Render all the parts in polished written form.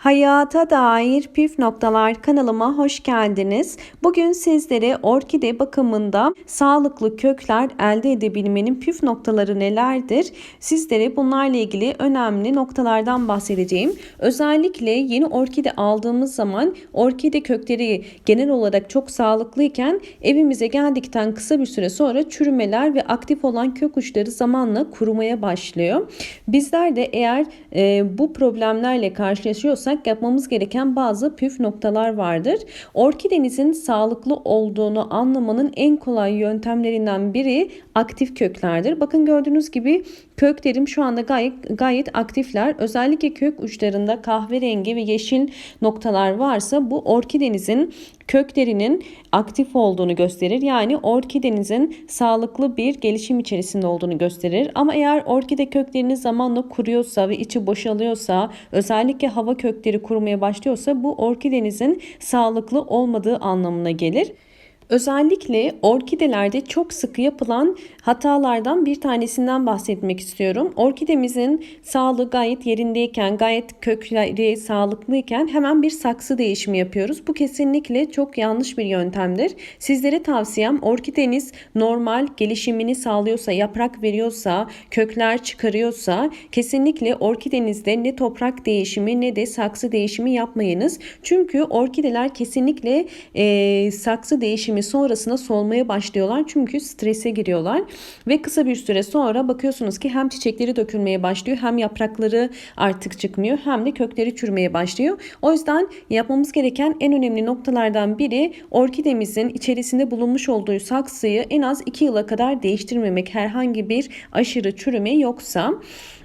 Hayata dair püf noktalar kanalıma hoş geldiniz. Bugün sizlere orkide bakımında sağlıklı kökler elde edebilmenin püf noktaları nelerdir? Sizlere bunlarla ilgili önemli noktalardan bahsedeceğim. Özellikle yeni orkide aldığımız zaman orkide kökleri genel olarak çok sağlıklıyken evimize geldikten kısa bir süre sonra çürümeler ve aktif olan kök uçları zamanla kurumaya başlıyor. Bizler de eğer bu problemlerle karşılaşıyorsak yapmamız gereken bazı püf noktalar vardır. Orkidenizin sağlıklı olduğunu anlamanın en kolay yöntemlerinden biri aktif köklerdir. Bakın gördüğünüz gibi köklerim şu anda gayet aktifler. Özellikle kök uçlarında kahverengi ve yeşil noktalar varsa bu orkidenizin köklerinin aktif olduğunu gösterir. Yani orkidenizin sağlıklı bir gelişim içerisinde olduğunu gösterir. Ama eğer orkide kökleriniz zamanla kuruyorsa ve içi boşalıyorsa, özellikle hava kökleri kurumaya başlıyorsa bu orkidenizin sağlıklı olmadığı anlamına gelir. Özellikle orkidelerde çok sık yapılan hatalardan bir tanesinden bahsetmek istiyorum. Orkidemizin sağlığı gayet yerindeyken, gayet kökleri sağlıklıyken hemen bir saksı değişimi yapıyoruz. Bu kesinlikle çok yanlış bir yöntemdir. Sizlere tavsiyem orkideniz normal gelişimini sağlıyorsa, yaprak veriyorsa, kökler çıkarıyorsa kesinlikle orkidenizde ne toprak değişimi ne de saksı değişimi yapmayınız. Çünkü orkideler kesinlikle saksı değişimi sonrasında solmaya başlıyorlar çünkü strese giriyorlar ve kısa bir süre sonra bakıyorsunuz ki hem çiçekleri dökülmeye başlıyor, hem yaprakları artık çıkmıyor, hem de kökleri çürümeye başlıyor. O yüzden yapmamız gereken en önemli noktalardan biri orkidemizin içerisinde bulunmuş olduğu saksıyı en az 2 yıla kadar değiştirmemek, herhangi bir aşırı çürüme yoksa.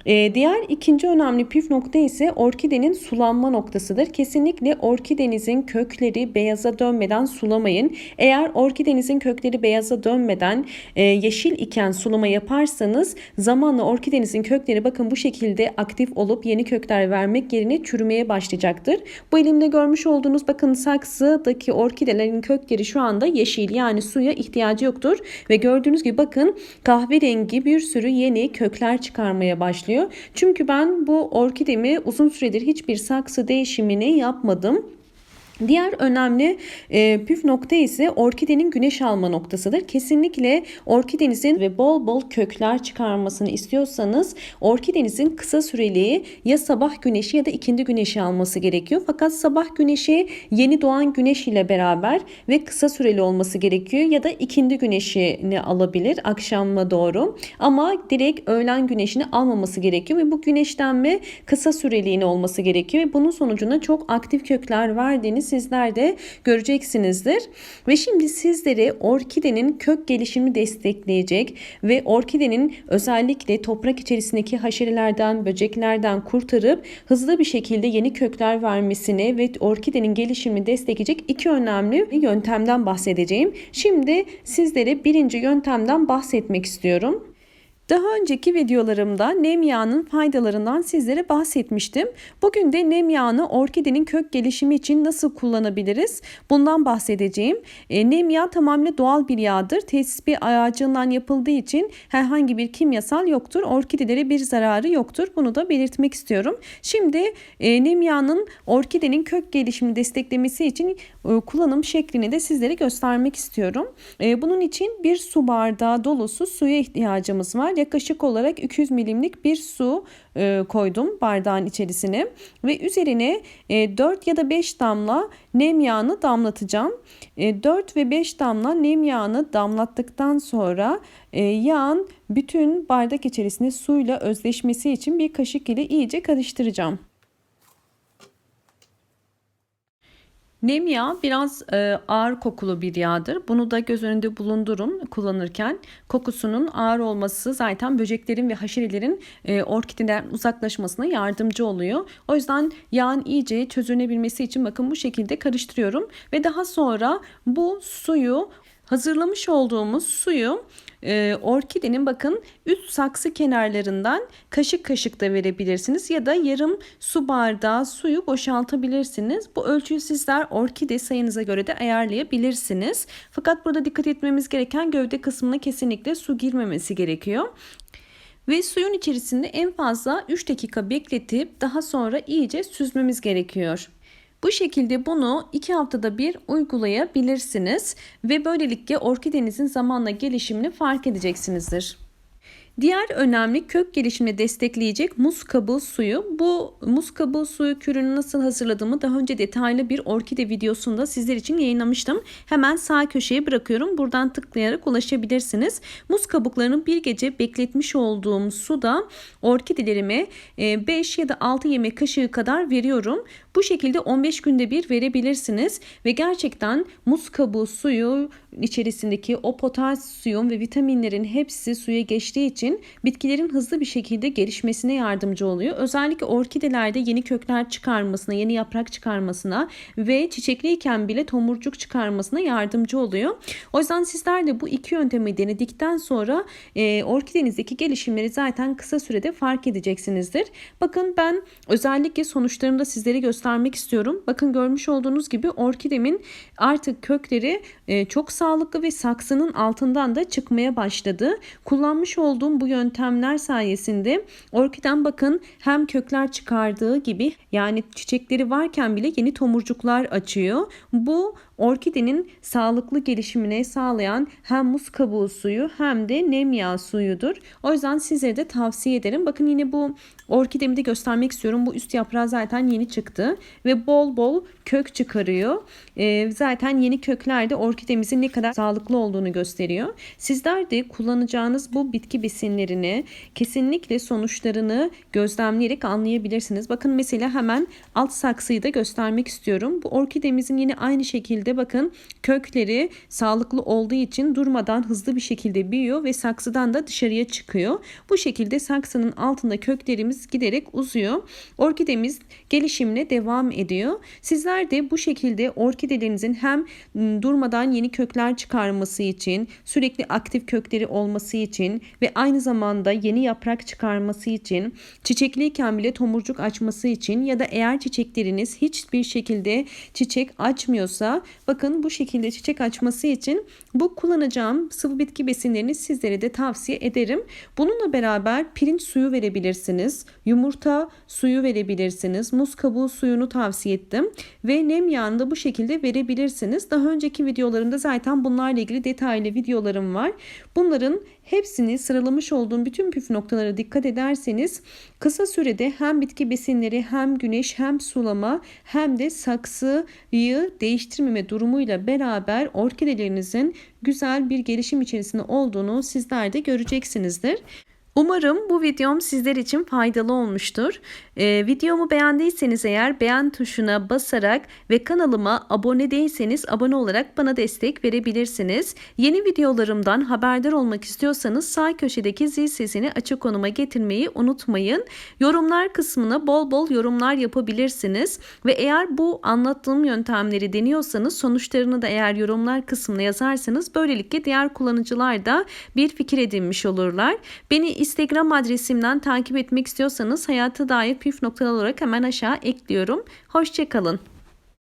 Diğer ikinci önemli püf nokta ise orkidenin sulanma noktasıdır. Kesinlikle orkidenizin kökleri beyaza dönmeden sulamayın. Eğer orkidenizin kökleri beyaza dönmeden yeşil iken sulama yaparsanız zamanla orkidenizin kökleri bakın bu şekilde aktif olup yeni kökler vermek yerine çürümeye başlayacaktır. Bu elimde görmüş olduğunuz bakın saksıdaki orkidelerin kökleri şu anda yeşil, yani suya ihtiyacı yoktur ve gördüğünüz gibi bakın kahverengi bir sürü yeni kökler çıkarmaya başlıyor. Çünkü ben bu orkidemi uzun süredir hiçbir saksı değişimini yapmadım. Diğer önemli püf nokta ise orkidenin güneş alma noktasıdır. Kesinlikle orkidenizin ve bol bol kökler çıkarmasını istiyorsanız orkidenizin kısa süreli ya sabah güneşi ya da ikindi güneşi alması gerekiyor. Fakat sabah güneşi yeni doğan güneş ile beraber ve kısa süreli olması gerekiyor ya da ikindi güneşini alabilir akşama doğru. Ama direkt öğlen güneşini almaması gerekiyor ve bu güneşlenme kısa süreliğine olması gerekiyor ve bunun sonucunda çok aktif kökler verdiğini sizler de göreceksinizdir. Ve şimdi sizlere orkidenin kök gelişimi destekleyecek ve orkidenin özellikle toprak içerisindeki haşerelerden, böceklerden kurtarıp hızlı bir şekilde yeni kökler vermesine ve orkidenin gelişimini destekleyecek iki önemli yöntemden bahsedeceğim. Şimdi sizlere birinci yöntemden bahsetmek istiyorum. Daha önceki videolarımda nem yağının faydalarından sizlere bahsetmiştim. Bugün de nem yağını orkidenin kök gelişimi için nasıl kullanabiliriz? Bundan bahsedeceğim. Nem yağı tamamen doğal bir yağdır. Tesbih ağacından yapıldığı için herhangi bir kimyasal yoktur. Orkidelere bir zararı yoktur. Bunu da belirtmek istiyorum. Şimdi nem yağının orkidenin kök gelişimini desteklemesi için kullanım şeklini de sizlere göstermek istiyorum. Bunun için bir su bardağı dolusu suya ihtiyacımız var. Yaklaşık olarak 200 milimlik bir su koydum bardağın içerisine ve üzerine 4 ya da 5 damla nem yağını damlatacağım. 4 ve 5 damla nem yağını damlattıktan sonra yağın bütün bardak içerisinde suyla özleşmesi için bir kaşık ile iyice karıştıracağım. Nem yağı biraz ağır kokulu bir yağdır. Bunu da göz önünde bulundurun kullanırken. Kokusunun ağır olması zaten böceklerin ve haşerelerin orkideden uzaklaşmasına yardımcı oluyor. O yüzden yağın iyice çözünebilmesi için bakın bu şekilde karıştırıyorum. Ve daha sonra bu suyu, hazırlamış olduğumuz suyu orkidenin bakın üst saksı kenarlarından kaşık kaşık da verebilirsiniz ya da yarım su bardağı suyu boşaltabilirsiniz. Bu ölçüyü sizler orkide sayınıza göre de ayarlayabilirsiniz. Fakat burada dikkat etmemiz gereken gövde kısmına kesinlikle su girmemesi gerekiyor. Ve suyun içerisinde en fazla 3 dakika bekletip daha sonra iyice süzmemiz gerekiyor. Bu şekilde bunu 2 haftada bir uygulayabilirsiniz ve böylelikle orkidenizin zamanla gelişimini fark edeceksinizdir. Diğer önemli kök gelişimini destekleyecek muz kabuğu suyu. Bu muz kabuğu suyu kürünü nasıl hazırladığımı daha önce detaylı bir orkide videosunda sizler için yayınlamıştım. Hemen sağ köşeye bırakıyorum. Buradan tıklayarak ulaşabilirsiniz. Muz kabuklarını bir gece bekletmiş olduğum suda orkidelerime 5 ya da 6 yemek kaşığı kadar veriyorum. Bu şekilde 15 günde bir verebilirsiniz ve gerçekten muz kabuğu suyu içerisindeki o potasyum ve vitaminlerin hepsi suya geçtiği için bitkilerin hızlı bir şekilde gelişmesine yardımcı oluyor. Özellikle orkidelerde yeni kökler çıkarmasına, yeni yaprak çıkarmasına ve çiçekliyken bile tomurcuk çıkarmasına yardımcı oluyor. O yüzden sizler de bu iki yöntemi denedikten sonra orkidenizdeki gelişimleri zaten kısa sürede fark edeceksinizdir. Bakın ben özellikle sonuçlarını da sizlere göstermek istiyorum. Bakın görmüş olduğunuz gibi orkidemin artık kökleri çok sağlıklı ve saksının altından da çıkmaya başladı. Kullanmış olduğum bu yöntemler sayesinde orkidem bakın hem kökler çıkardığı gibi yani çiçekleri varken bile yeni tomurcuklar açıyor. Bu orkidenin sağlıklı gelişimine sağlayan hem muz kabuğu suyu hem de nem yağı suyudur. O yüzden sizlere de tavsiye ederim. Bakın yine bu orkidemi de göstermek istiyorum. Bu üst yaprağı zaten yeni çıktı ve bol bol kök çıkarıyor. Zaten yeni kökler de orkidemizin ne kadar sağlıklı olduğunu gösteriyor. Sizler de kullanacağınız bu bitki besinlerini kesinlikle sonuçlarını gözlemleyerek anlayabilirsiniz. Bakın mesela hemen alt saksıyı da göstermek istiyorum. Bu orkidemizin yine aynı şekilde bakın kökleri sağlıklı olduğu için durmadan hızlı bir şekilde büyüyor ve saksıdan da dışarıya çıkıyor. Bu şekilde saksının altında köklerimiz giderek uzuyor. Orkidemiz gelişimine devam ediyor. Sizler de bu şekilde orkidelerinizin hem durmadan yeni kökler çıkarması için, sürekli aktif kökleri olması için ve aynı zamanda yeni yaprak çıkarması için, çiçekliyken bile tomurcuk açması için ya da eğer çiçekleriniz hiçbir şekilde çiçek açmıyorsa bakın bu şekilde çiçek açması için bu kullanacağım sıvı bitki besinlerini sizlere de tavsiye ederim. Bununla beraber pirinç suyu verebilirsiniz. Yumurta suyu verebilirsiniz. Muz kabuğu suyunu tavsiye ettim. Ve nem yağını da bu şekilde verebilirsiniz. Daha önceki videolarımda zaten bunlarla ilgili detaylı videolarım var. Bunların hepsini sıralamış olduğum bütün püf noktalara dikkat ederseniz kısa sürede hem bitki besinleri hem güneş hem sulama hem de saksıyı değiştirmeme durumuyla beraber orkidelerinizin güzel bir gelişim içerisinde olduğunu sizler de göreceksinizdir. Umarım bu videom sizler için faydalı olmuştur. Videomu beğendiyseniz eğer beğen tuşuna basarak ve kanalıma abone değilseniz abone olarak bana destek verebilirsiniz. Yeni videolarımdan haberdar olmak istiyorsanız sağ köşedeki zil sesini açık konuma getirmeyi unutmayın. Yorumlar kısmına bol bol yorumlar yapabilirsiniz. Ve eğer bu anlattığım yöntemleri deniyorsanız sonuçlarını da eğer yorumlar kısmına yazarsanız böylelikle diğer kullanıcılar da bir fikir edinmiş olurlar. Beni Instagram adresimden takip etmek istiyorsanız hayata dair püf noktalar olarak hemen aşağı ekliyorum. Hoşça kalın.